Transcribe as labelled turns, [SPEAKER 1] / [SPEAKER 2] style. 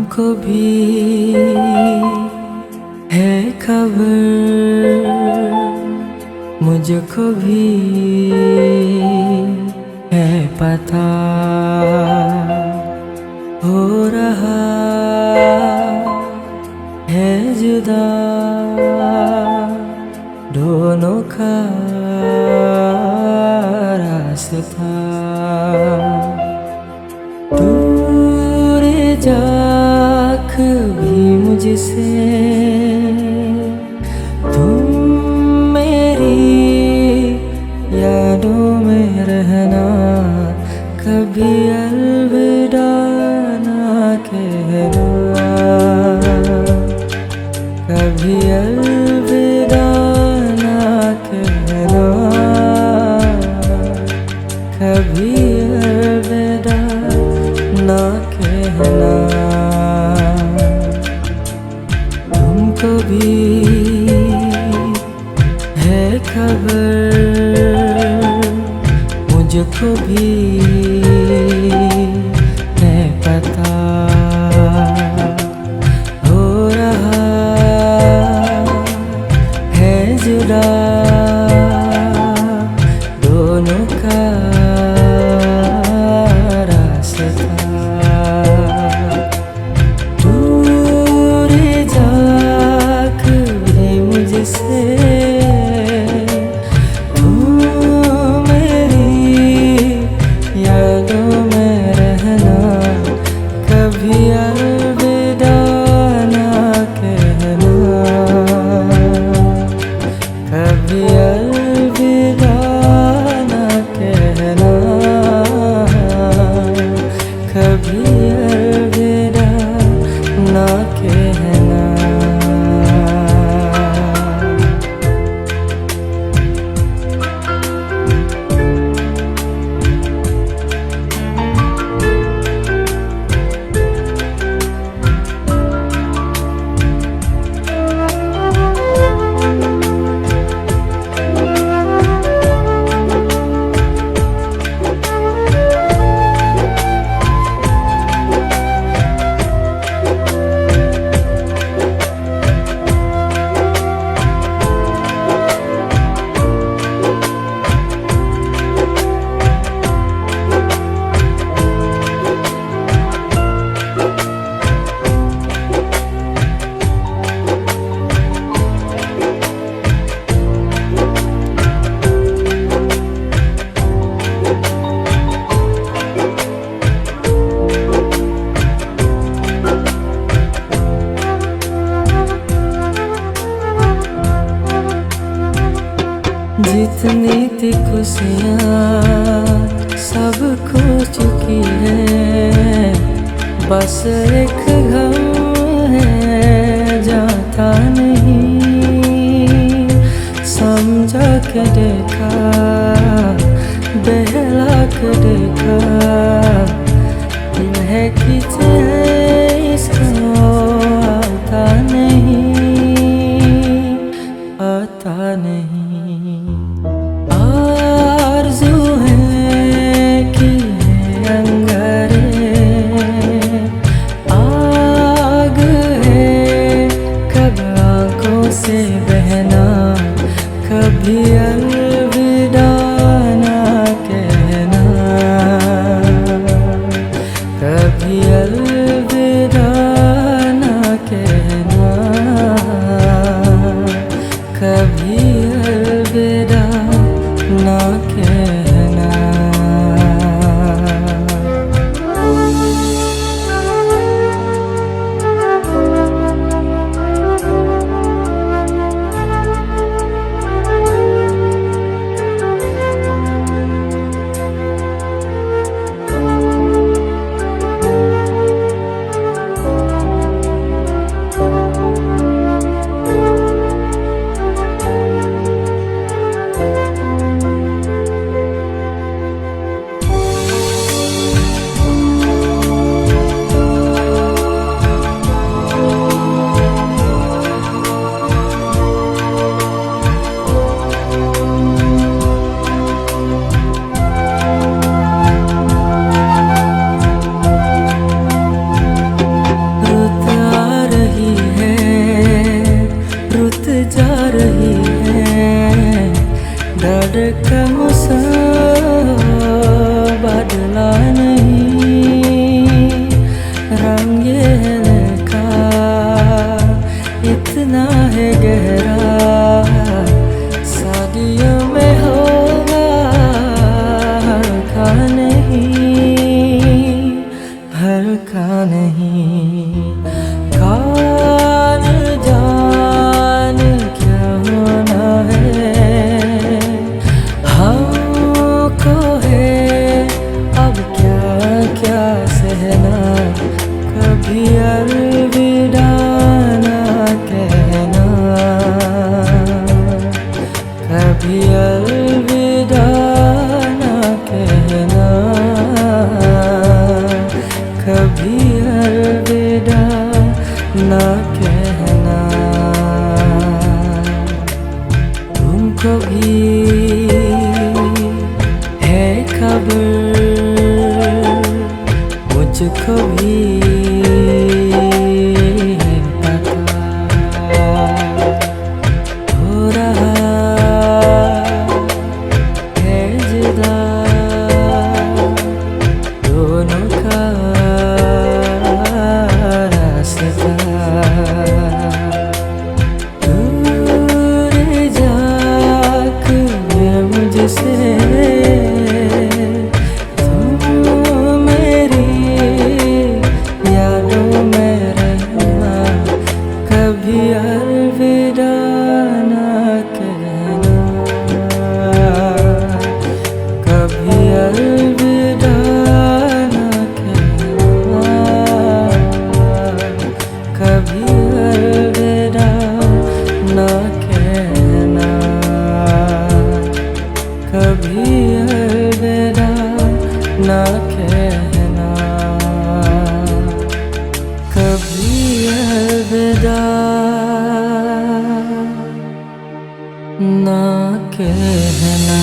[SPEAKER 1] तुमको भी है खबर, मुझको भी है पता, हो रहा है जुदा दोनों का रास्ता। दूर जाख भी मुझसे तुम मेरी यादों में रहना, कभी अलविदा ना कहना, कभी अलविदा ना कहना, कभी अलविदा ना कहना। तुमको भी है खबर, मुझको भी है पता, हो रहा है जुदा दोनों का रास्ता। दूर जाक भी मुझसे कभी अलविदा ना कहना, कभी अलविदा ना कहना, कभी अलविदा ना कहना। जितनी थी खुशियाँ सब खो चुकी है, बस एक गम है जाता नहीं। समझा के देखा, बहला के देखा, दिल है खींचे इसको आता नहीं, आता नहीं। आरज़ू है कि अंगारे, आग है कब आँखों से बहना, कभी अलविदा खबर मुझको भी पता हो रहा है जुदा दोनों का रास्ता। दूर जाके मुझसे कभी अलविदा ना कहना, कभी अलविदा ना कहना, कभी अलविदा ना कहना, कभी अलविदा ना कहना, कभी अलविदा ना कहना।